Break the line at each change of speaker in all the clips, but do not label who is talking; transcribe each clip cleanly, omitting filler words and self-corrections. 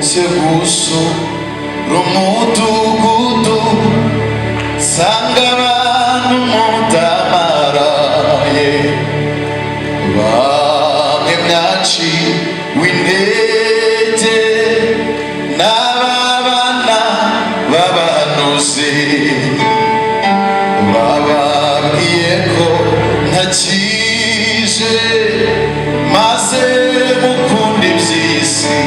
Seguso Romutugudu Sangamanu Montamaraye Vamemnachi Winete Navavana Vavanose Vavakieko Nachise Mase Mukundi Vzisi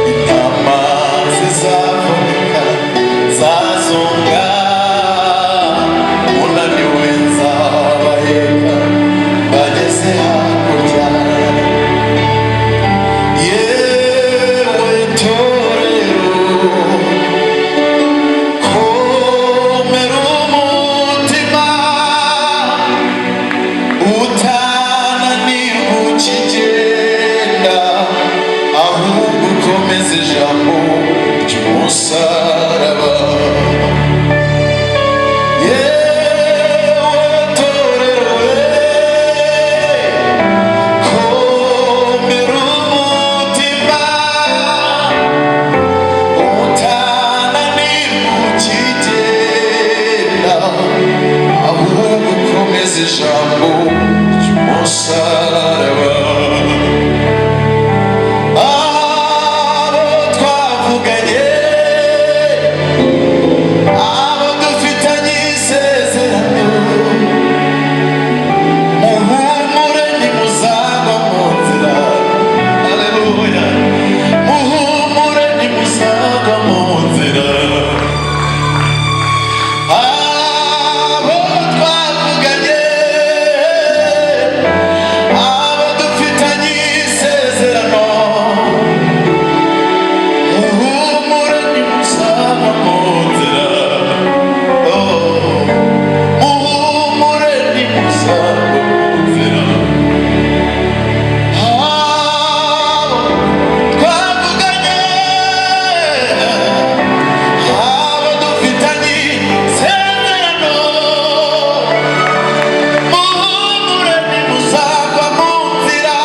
Intama zizavunika zazunga
neza ijambo ry'umusaraba. Abo twavuganye, abo dufitanye isezerano, muhumure ntimuzagwa mu nzira. Haleluya. Muhumure ntimuzagwa mu nzira. Abo twavuganye, abo dufitanye isezerano, muhumure ntimuzagwa mu nzira. Oh, muhumure ntimuzagwa mu nzira. Abo twavuganye, abo dufitanye isezerano, muhumure ntimuzagwa mu nzira.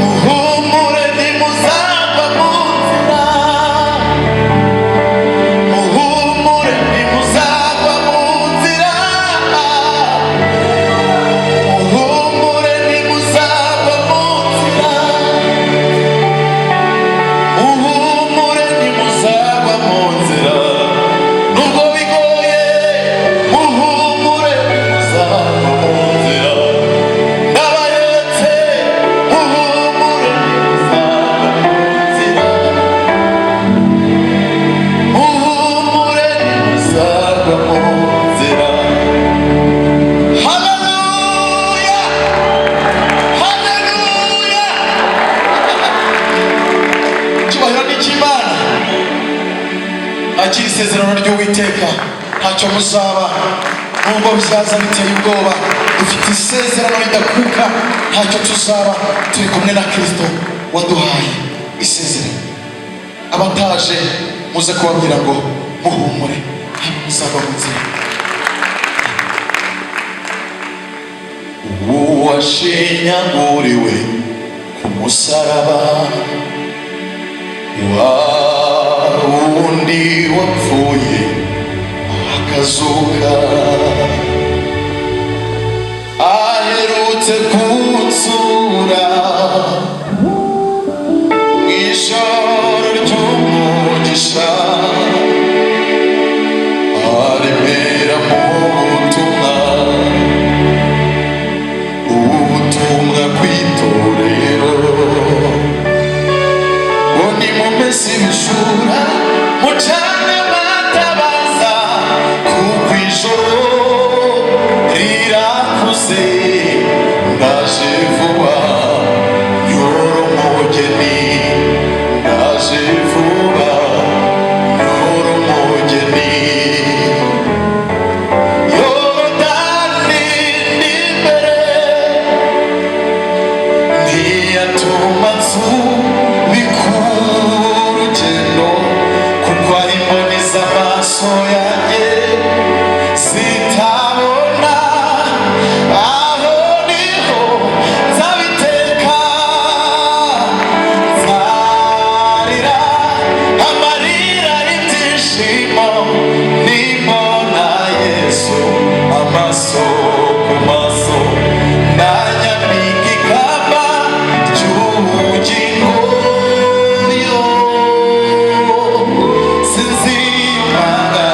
Muhumure ntimuzagwa mu nzira. Muhumure ntimuzagwa mu nzira. Muhumure ntimuzagwa mu nzira. Muhumure ntimuzagwa mu nzira. Nubwo bigoye, muhumure ntimuzagwa mu nzira. Ndabayetse, muhumure ntimuzagwa mu nzira. Muhumure ntimuzagwa mu nzira. Haleluya! Haleluya! Icyubahiro ni icy'Imana. Akira isezerano ry'Uwiteka, ntacyo muzaba nubwo bizaza biteye ubwoba. Dufite isezerano ridakuka, ntacyo tuzaba turi kumwe na Kristo waduhaye isezerano. Abataje muze kubabwira ngo muhumure ntimuzagwa mu nzira. Uwashinyaguriwe ku musaraba, wa wundi wapfuye akazuka, aherutse kunsura mu ijoro ry'umugisha, aremera mu butumwa, ubutumwa kw'itorero, ngo nimumese ibishura mucane amatabaza, kuko ijoro rirakuze, ndaje vuba nyoro umugeni, ndaje vuba nyoro umugeni. Yorodani ni imbere, ntiyatuma nsubika urugendo, kuko ari imboni z'amaso yanjye zitabona. Aho niho nzabiteka, nzarira amarira y'ibyishimo, nimbona Yesu amaso ku maso, nanyambika ikamba ry'ubugingo. Yo sinziyumanga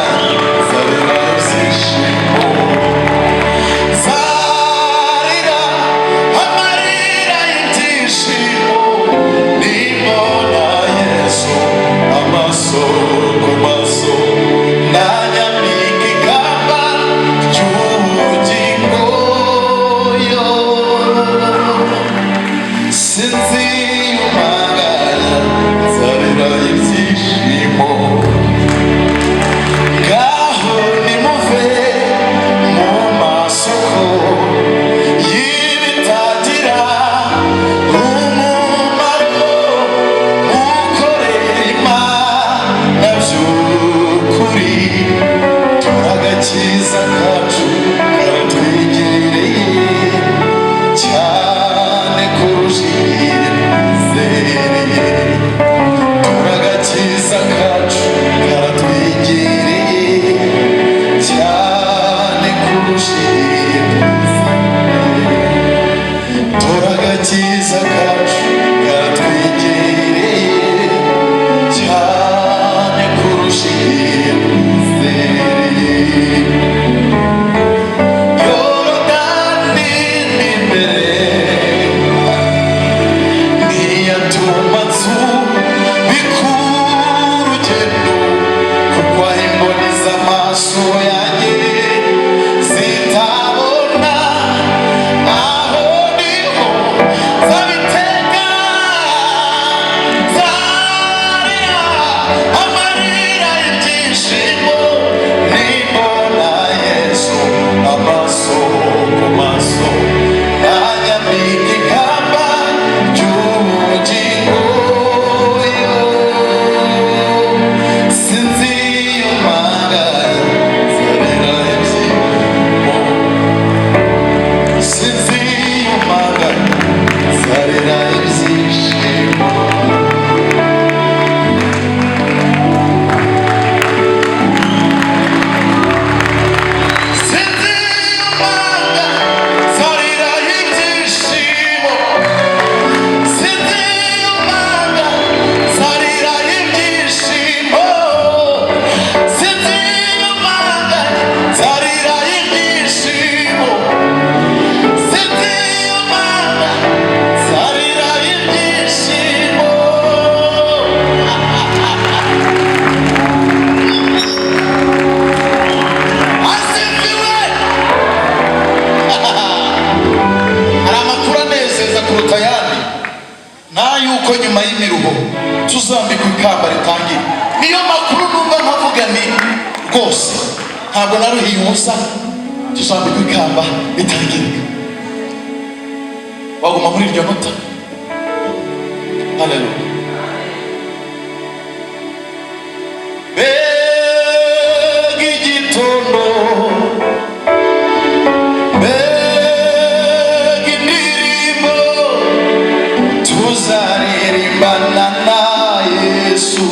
rwose ntabwo naruhiye ubusa tuzambikwa ikamba ritarigirika waguma muri iryo nota. Haleluya. Mbega igitondo, mbega indirimbo tuzaririmbana na Yesu.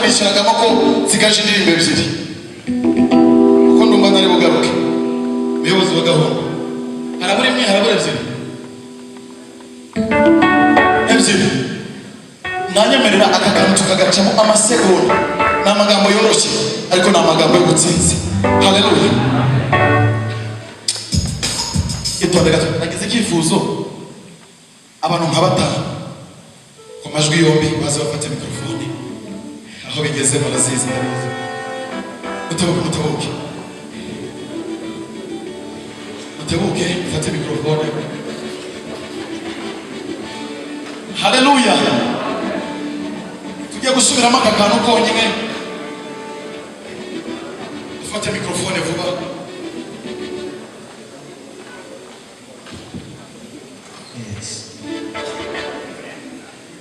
Nishyiragamo ko zikaje indirimbo ebyiri kuko ndumva ntari bugaruke ubuyobozi bw'agahungu harabura imwe harabura ebyiri nanyemerera aka kantu tukagacamo amasegonda. Ni amagambo yoroshye ariko ni amagambo yo gutsinzi. Haleluya. Itonde gato nagize icyifuzo abantu nka batanu ku majwi yombi baze bafate mikrofone aho bigeze barazizi. Mutebuke fate mikrofone. Haleluya. Tugiye gusubiramo aka kantu konyine. Fate mikrofone vuba.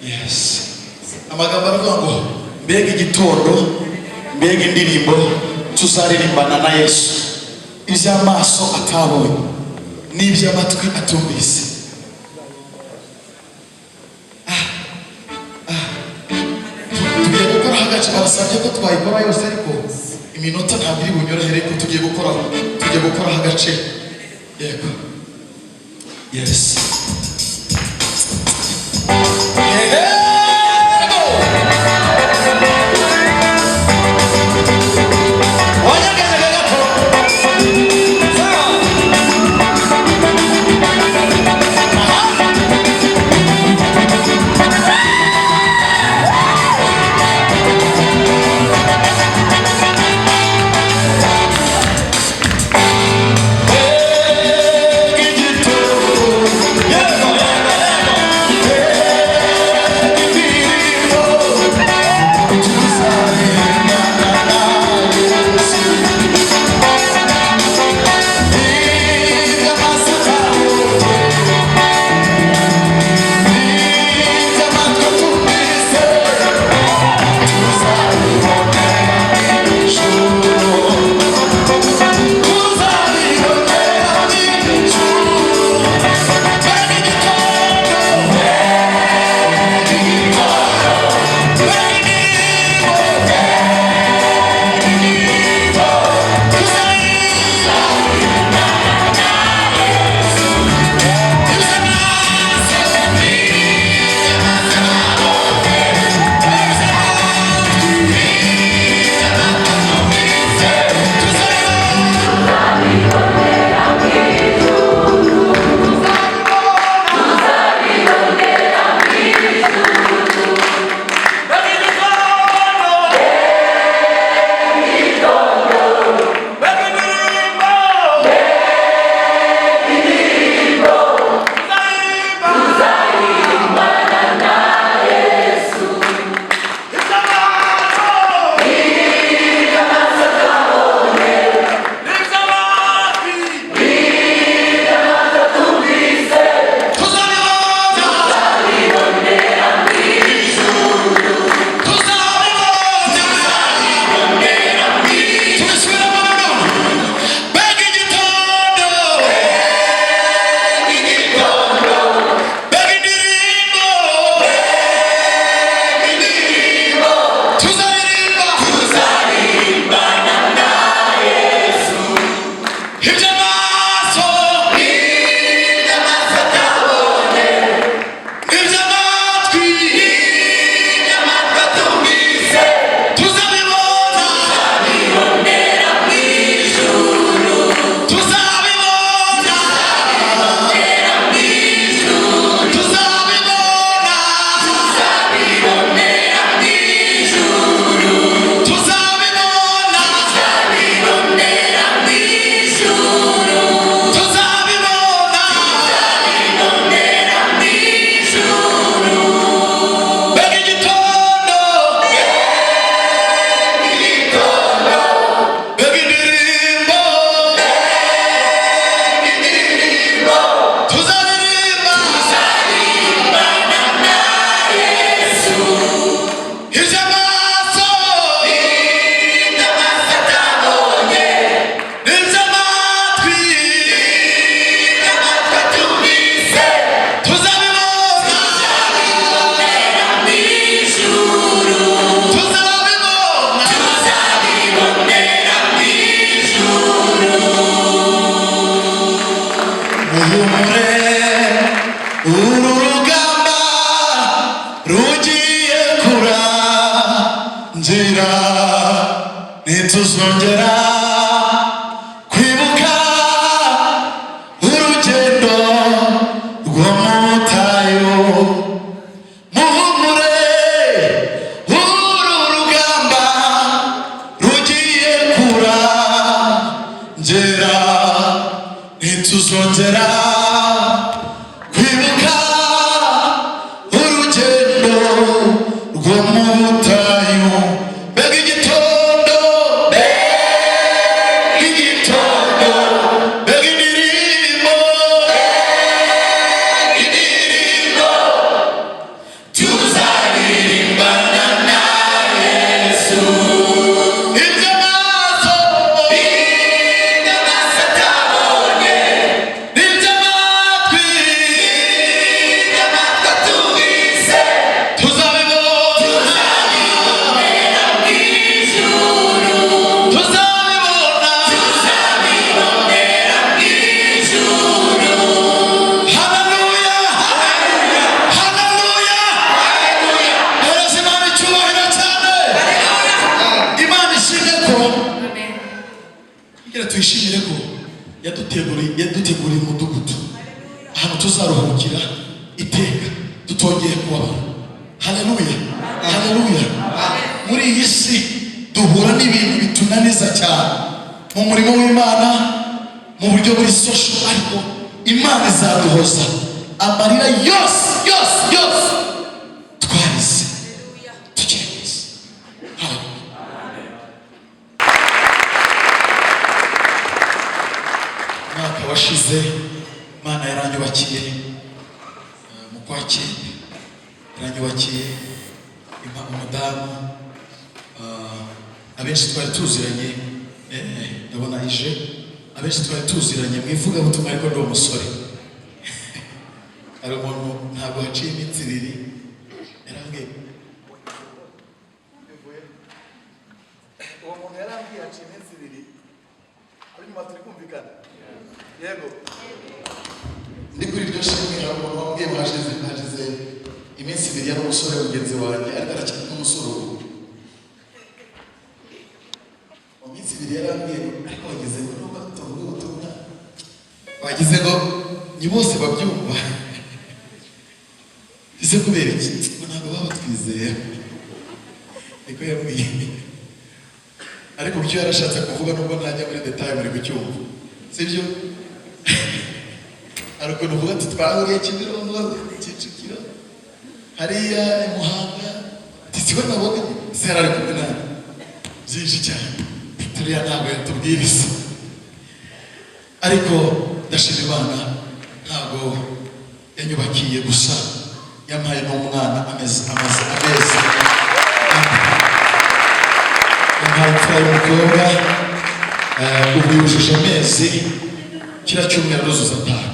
Yes. Amagambo aravuga ngo mbega igitondo, mbega indirimbo tuzaririmbana na Yesu. Iby'amaso atabonye n'iby'amatwi atumvise. Tugiye gukora hagace barasabye ko twayikora yose ariko iminota ntabwo iri bunyorohere ko tugiye gukora hagace. Yego. Yes. tuzaruhukira ntituzongera kwibuka urugendo rwo mu butayu. Muhumure, uru rugamba rugiye kurangera, ntituzongera kwibuka urugendo rwo mu butayu. Mbega igitondo, mbega igitondo, mbega indirimbo, indirimbo tuzaririmbana na Yesu. Ibyo amaso atabonye, ibyo amatwi atumvise, tuzabibona mu ijuru, tuzabibona mu ijuru. Haleluya, haleluya, hereza Imana icyubahiro cyane. Imana ishimye ko kugira tuyishimire ko yaduteguriye umudugudu ahantu tuzaruhukira iteka tutongeye kubabara. Haleluya, haleluya. Muri iyi si duhura n'ibintu bitunaniza cyane mu murimo w'Imana, mu buryo buri social, ariko Imana izaduhoza amarira yose yose yose twarize tukiri mu isi. Haleluya. Umwaka washize Imana yaranyubakiye mu kwa cyenda, yaranyubakiye umudamu. Abenshi twari tuziranye, ndabona ije, abenshi twari tuziranye mu ivugabutumwa, ariko ndi umusore. Hari umuntu ntabwo haciye iminsi ibiri yarambwiye, uwo muntu yarambwiye haciye iminsi ibiri, ari nyuma turi kumvikana. Yego, ndi kuri iryo shimwe, hari umuntu wambwiye hashize iminsi ibiri yari umusore mugenzi wanjye, ariko aracyari n'umusore ubu. Mu minsi ibiri yarambwiye, ariko wageze ngo nubwo tutavuga ubutumwa, wagize ngo ni bose babyumva. Ese kubera iki? Ngo ntabwo baba batwizeye. Niko yambwiye. Ariko icyo yarashatse kuvuga nubwo ntajya muri detail muri kucyumva, sibyo? Hari ukuntu uvuga ati twahuriye Kimironko, Kicukiro, hariya i Muhanga, tisiwe nabonye se yarari kumwe nawe byinshi cyane, turiya ntabwo yatubwiriza. Ariko ndashima Imana, ntabwo yanyubakiye gusa, yampaye n'umwana amezi yampaye imfura y'umukobwa, ubu yujuje amezi, kiriya cyumweru aruzuza atanu.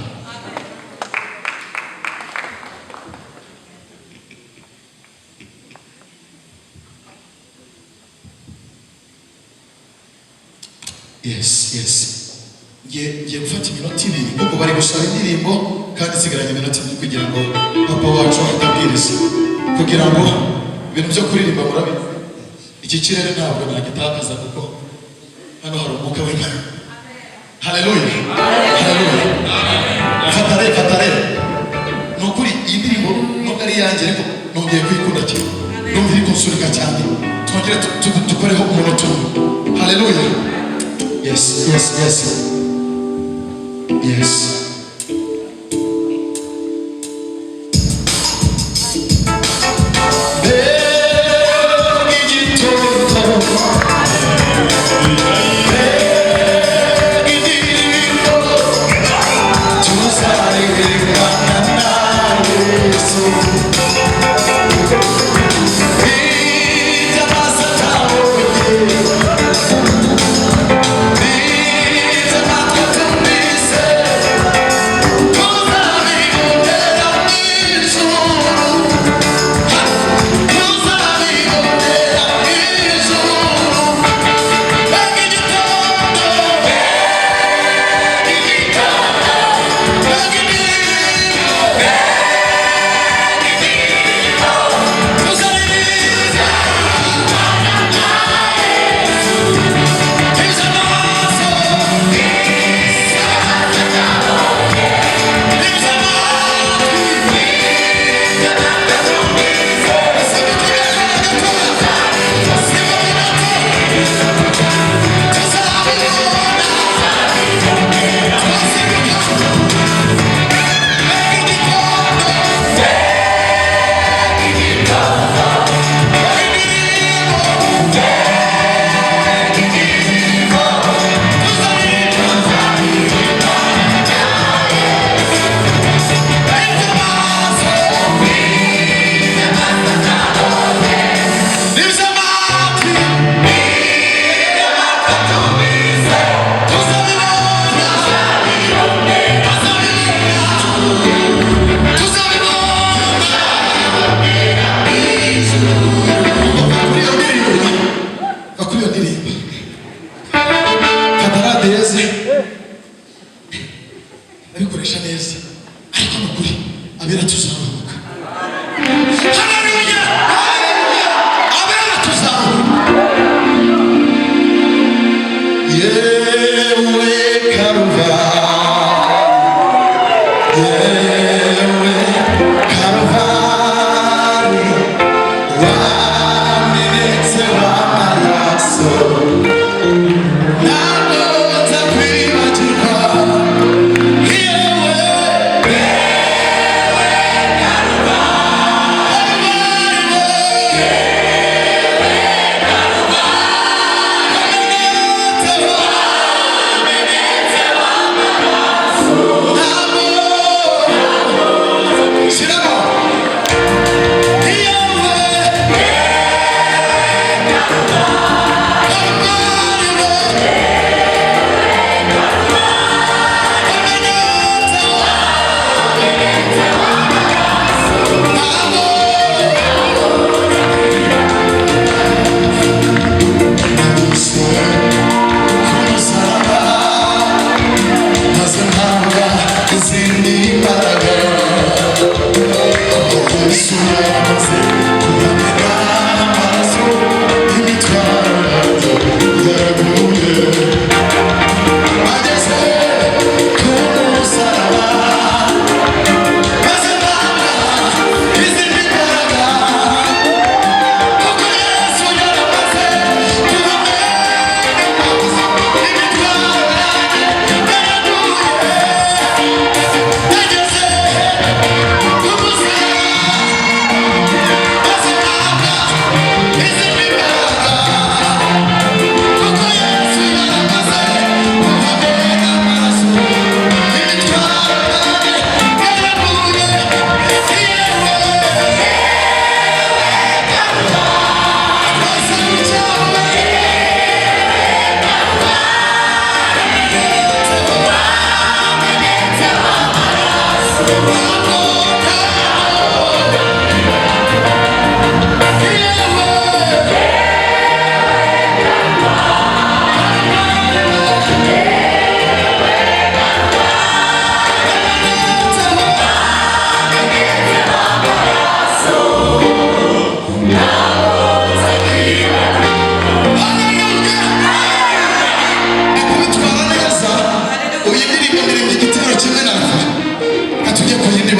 Yes. Ngiye gufata iminota ibiri kuko bari gusaba indirimbo, kandi isigaranye iminota ibiri kugira ngo papa wacu atabwiriza, kugira ngo ibintu byo kuririmba murabizi. Iki kirere ntabwo nagitakaza kuko hano hari umwuka w'Imana. Haleluya, haleluya. Fata rero, ni ukuri iyi ndirimbo nubwo ari iyanjye, ariko nongeye kuyikunda cyane, numva iri kunsunika cyane. Twongere dukoreho umunota umwe. Haleluya. Yes.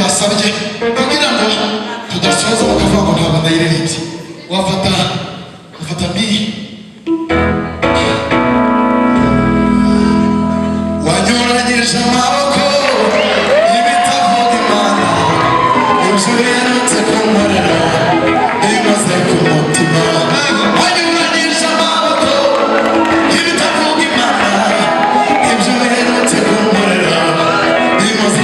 basabye kugira ngo tudasoza bakavuga ngo ntabwo ndayiririmbye. Wafata mbi wanyuranyije amaboko y'ibitavuga Imana, ibyo uherutse kunkorera bimaze ku mutima. Wanyuranyije amaboko y'ibitavuga Imana, ibyo uherutse kunkorera bimaze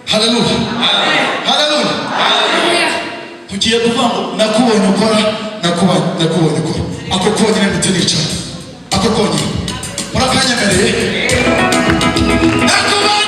Hallelujah. Hallelujah. Hallelujah. Tugiye kuvuga ngo nakubonye ukora, nakubonye ukora. Ako konyine mutirica. Ako konyine. Murakanyemereye. Nakubonye